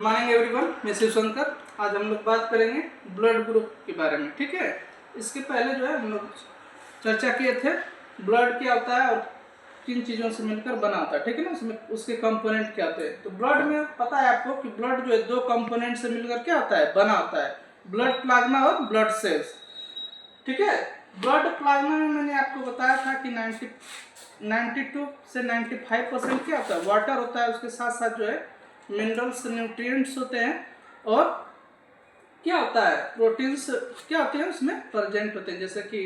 Morning everyone, मैं शिवशंकर। आज हम लोग बात करेंगे ब्लड ग्रुप के बारे में। ठीक है, इसके पहले जो है हम लोग चर्चा किए थे ब्लड क्या होता है और किन चीज़ों से मिलकर बना होता है। ठीक है ना, उसमें उसके कंपोनेंट क्या होते हैं। तो ब्लड में पता है आपको कि ब्लड जो है दो कंपोनेंट से मिलकर क्या होता है, बना होता है, ब्लड प्लाज्मा और ब्लड सेल्स। ठीक है, ब्लड प्लाज्मा में मैंने आपको बताया था कि 92 से 95% क्या होता है, वाटर होता है। उसके साथ साथ जो है मिनरल्स, न्यूट्रिएंट्स होते हैं और क्या होता है, प्रोटीन्स क्या होते हैं उसमें प्रेजेंट होते हैं, जैसे कि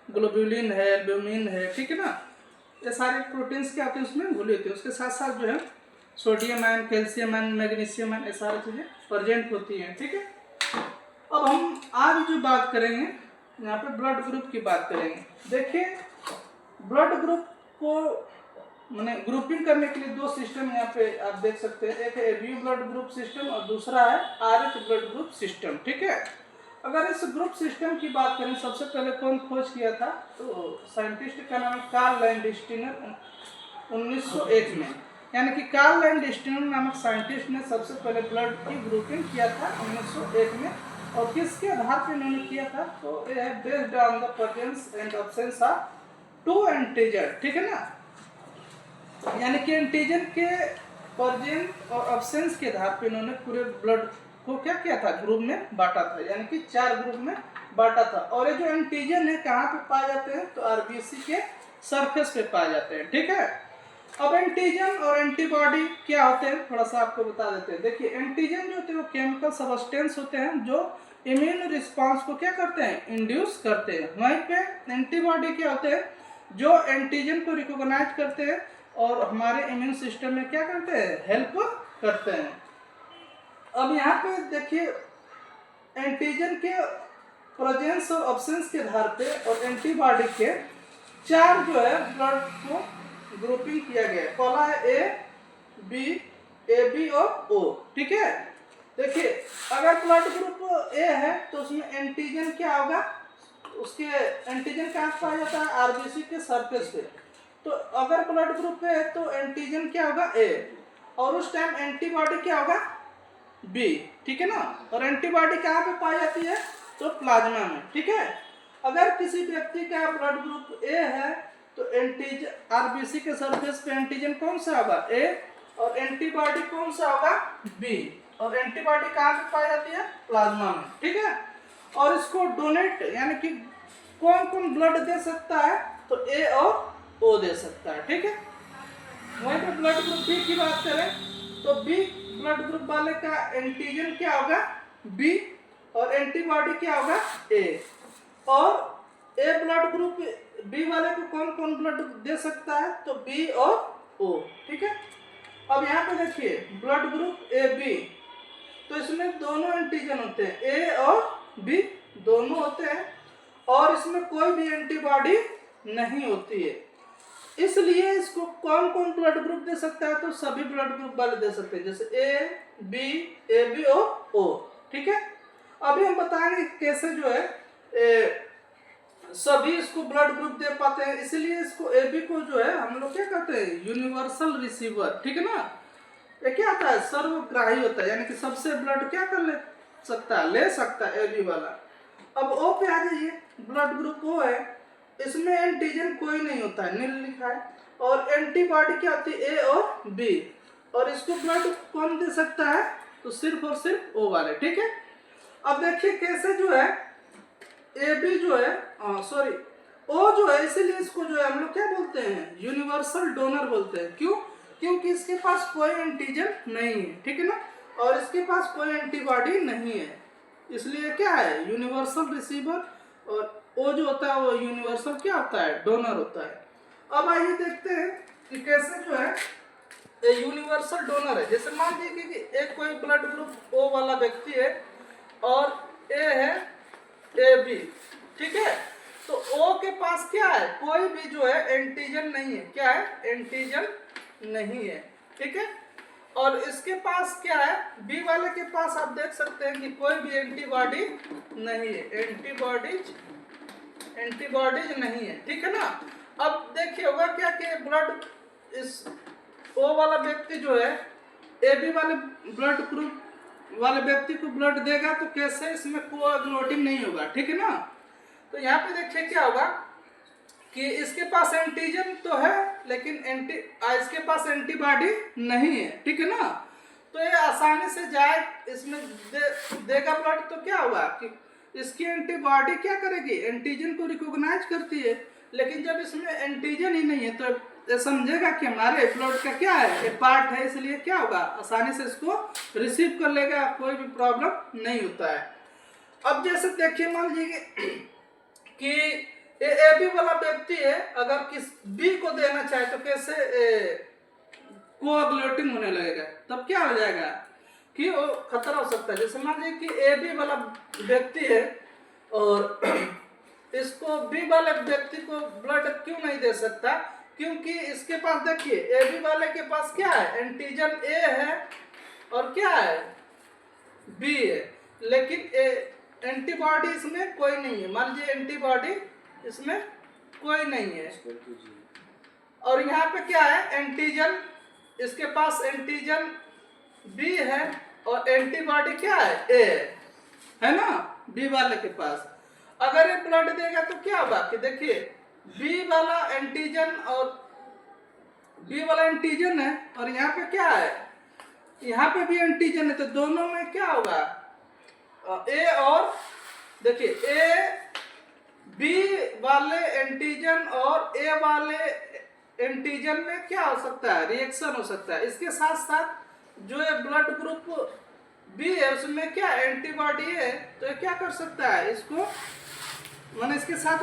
ग्लोब्यूलिन है, एल्ब्यूमिन है। ठीक है ना, ये सारे प्रोटीन्स क्या होते हैं उसमें घुले होते हैं। उसके साथ साथ जो है sodium ion, calcium ion, magnesium ion, ये सारी चीज़ें प्रेजेंट होती हैं। ठीक है, अब हम आज जो बात करेंगे यहाँ पे ब्लड ग्रुप की बात करेंगे। देखिए, ब्लड ग्रुप को मैंने ग्रुपिंग करने के लिए दो सिस्टम यहाँ पे आप देख सकते हैं। एक है एबी ब्लड ग्रुप सिस्टम और दूसरा है आरएच ब्लड ग्रुप सिस्टम। ठीक है, अगर इस ग्रुप सिस्टम की बात करें, सबसे पहले कौन खोज किया था, तो साइंटिस्ट का नाम कार्ल लैंडस्टीनर 1901 में, यानी कि कार्ल लैंडस्टीनर नामक साइंटिस्ट ने सबसे पहले ब्लड की ग्रुपिंग किया था 1901 में। और किसके आधार पर इन्होंने किया था, तो ये है based on the presence and absence of two antigen. ठीक है ना, यानी कि एंटीजन के प्रेजेंट और अब्सेंस के आधार पर इन्होंने पूरे ब्लड को क्या किया था, ग्रुप में बांटा था, यानी कि 4 ग्रुप में बांटा था। और ये जो एंटीजन है कहाँ पे पाए जाते हैं, तो आरबीसी के सरफेस पे पाए जाते हैं। ठीक है, अब एंटीजन और एंटीबॉडी क्या होते हैं थोड़ा सा आपको बता देते हैं। देखिए, एंटीजन जो होते हैं वो केमिकल सबस्टेंस होते हैं जो इम्यून रिस्पांस को क्या करते हैं, इंड्यूस करते हैं। वहीं पे एंटीबॉडी क्या होते हैं, जो एंटीजन को रिकॉग्नाइज करते हैं और हमारे इम्यून सिस्टम में क्या करते हैं, हेल्प करते हैं। अब यहाँ पे देखिए, एंटीजन के प्रेजेंस और अब्सेंस के आधार पे और एंटीबॉडी के 4 जो है ब्लड को ग्रुपिंग किया गया है। पहला है ए बी, ए बी और ओ। ठीक है, देखिए अगर ब्लड ग्रुप ए है तो उसमें एंटीजन क्या होगा, उसके एंटीजन कहाँ पाया जाता है, आरबीसी के सरफेस पे। तो अगर ब्लड ग्रुप है तो एंटीजन क्या होगा, ए, और उस टाइम एंटीबॉडी क्या होगा, बी। ठीक है ना, और एंटीबॉडी कहाँ पे पाई जाती है, तो प्लाज्मा में। ठीक है, अगर किसी व्यक्ति का ब्लड ग्रुप ए है तो एंटीजन आरबीसी के सरफेस पे एंटीजन कौन सा होगा, ए, और एंटीबॉडी कौन सा होगा, बी। और एंटीबॉडी कहाँ पे पाई जाती है, प्लाज्मा में। ठीक है, और इसको डोनेट यानी कि कौन कौन ब्लड दे सकता है, तो ए और ओ दे सकता है। ठीक है, वहीं पे ब्लड ग्रुप बी की बात करें तो बी ब्लड ग्रुप वाले का एंटीजन क्या होगा, बी, और एंटीबॉडी क्या होगा, ए। और ए ब्लड ग्रुप बी वाले को कौन कौन ब्लड दे सकता है, तो बी और ओ। ठीक है, अब यहाँ पे देखिए ब्लड ग्रुप ए बी, तो इसमें दोनों एंटीजन होते हैं, ए और बी दोनों होते हैं, और इसमें कोई भी एंटीबॉडी नहीं होती है। इसलिए इसको कौन कौन ब्लड ग्रुप दे सकता है, तो सभी ब्लड ग्रुप वाले दे सकते हैं, जैसे ए बी और ओ। ठीक है, अभी हम बताएंगे कैसे जो है सभी इसको ब्लड ग्रुप दे पाते हैं। इसलिए इसको ए बी को जो है हम लोग क्या कहते हैं, यूनिवर्सल रिसीवर। ठीक है ना, ये क्या होता है, सर्वग्राही होता है, यानी कि सबसे ब्लड क्या कर ले सकता है, ले सकता है ए बी वाला। अब ओ पे आ जाइए, ब्लड ग्रुप ओ है, इसमें एंटीजन कोई नहीं होता है, नील लिखा है, और एंटीबॉडी क्या होती है, ए और बी, और इसको ब्लड कौन दे सकता है, तो सिर्फ और सिर्फ ओ वाले। ठीक है, अब देखिए कैसे जो है ए बी जो है सॉरी ओ जो है, इसीलिए इसको जो है हम लोग क्या बोलते हैं, यूनिवर्सल डोनर बोलते हैं। क्यों, क्योंकि इसके पास कोई एंटीजन नहीं है। ठीक है ना, और इसके पास कोई एंटीबॉडी नहीं है, इसलिए क्या है, यूनिवर्सल रिसीवर। और ओ जो होता है वो यूनिवर्सल क्या होता है, डोनर होता है। अब आइए देखते हैं कि कैसे जो है ये यूनिवर्सल डोनर है। जैसे मान लीजिए कि एक कोई ब्लड ग्रुप ओ वाला व्यक्ति है और ए है ए बी। ठीक है, तो ओ के पास क्या है, कोई भी जो है एंटीजन नहीं है, क्या है, एंटीजन नहीं है। ठीक है, और इसके पास क्या है, बी वाले के पास आप देख सकते हैं कि कोई भी एंटीबॉडी नहीं है, एंटीबॉडीज नहीं है। ठीक है ना, अब देखिए होगा क्या कि ब्लड इस ओ वाला व्यक्ति जो है AB वाले ब्लड ग्रुप वाले व्यक्ति को ब्लड देगा तो कैसे इसमें कोएगुलेटिंग नहीं होगा, ठीक है ना। तो यहाँ पे देखिए क्या होगा कि इसके पास एंटीजन तो है लेकिन इसके पास एंटीबॉडी नहीं है, ठीक है ना। तो ये आसानी से जाए इसमें देगा ब्लड, तो क्या होगा कि इसकी एंटीबॉडी क्या करेगी, एंटीजन को रिकॉग्नाइज करती है। लेकिन जब इसमें एंटीजन ही नहीं है तो ये समझेगा कि हमारे ब्लड का क्या है, ये पार्ट है, इसलिए क्या होगा आसानी से इसको रिसीव कर लेगा, कोई भी प्रॉब्लम नहीं होता है। अब जैसे देखिए मान लीजिए कि ये AB वाला व्यक्ति है, अगर किस B को देना चाहे तो कैसे कोएगुलेटिंग होने लगेगा, तब क्या हो जाएगा कि वो खतरा हो सकता है। जैसे मान लीजिए कि AB वाला व्यक्ति है और इसको B वाले व्यक्ति को ब्लड क्यों नहीं दे सकता, क्योंकि इसके पास देखिए AB वाले के पास क्या है, एंटीजन A है और क्या है B है, लेकिन एंटीबॉडी इसमें कोई नहीं है। मान लीजिए एंटीबॉडी इसमें कोई नहीं है और यहाँ पे क्या है एंटीजन, इसके पास एंटीजन B है और एंटीबॉडी क्या है A है ना B वाले के पास। अगर ये ब्लड देगा तो क्या होगा कि देखिए B वाला एंटीजन है और यहाँ पे क्या है, यहाँ पे भी एंटीजन है, तो दोनों में क्या होगा A और देखिए B वाले एंटीजन और A वाले एंटीजन में क्या हो सकता है, रिएक्शन हो सकता है। इसके साथ साथ जो ये ब्लड ग्रुप B है उसमें क्या एंटीबॉडी है, तो ये क्या कर सकता है, इसको माने इसके साथ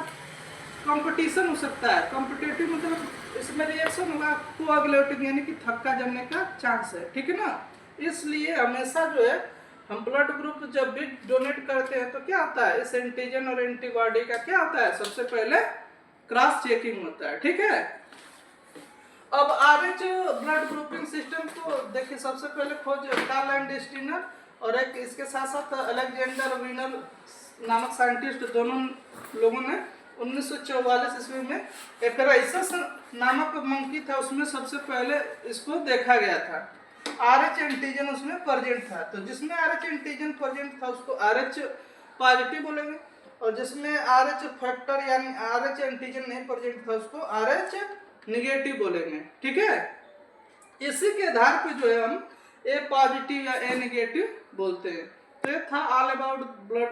कंपटीशन हो सकता है। कॉम्पिटिटिव मतलब इसमें रिएक्शन होगा, कोएगुलेटिंग यानी कि थक्का जमने का चांस है, ठीक है ना। इसलिए हमेशा जो है हम ब्लड ग्रुप जब भी डोनेट करते हैं तो क्या होता है, इस एंटीजन और एंटीबॉडी का क्या होता है, सबसे पहले क्रॉस चेकिंग होता है, ठीक है। अब RH ब्लड ग्रुपिंग सिस्टम को देखिए, सबसे पहले खोज कार्ल एंड स्टीनर और एक इसके साथ साथ अलेक्जेंडर वीनर नामक साइंटिस्ट, दोनों लोगों ने 1944 ईस्वी में एपराइसस नामक मंकी था, उसमें सबसे पहले इसको देखा गया था। RH एंटीजन उसमें प्रेजेंट था, तो जिसमें RH एंटीजन प्रेजेंट था उसको RH पॉजिटिव बोलेंगे और जिसमें RH फैक्टर यानी RH एंटीजन नहीं प्रेजेंट था उसको RH निगेटिव बोलेंगे, ठीक है। इसी के आधार पे जो है हम A पॉजिटिव या A नेगेटिव बोलते हैं। तो ये था ऑल अबाउट ब्लड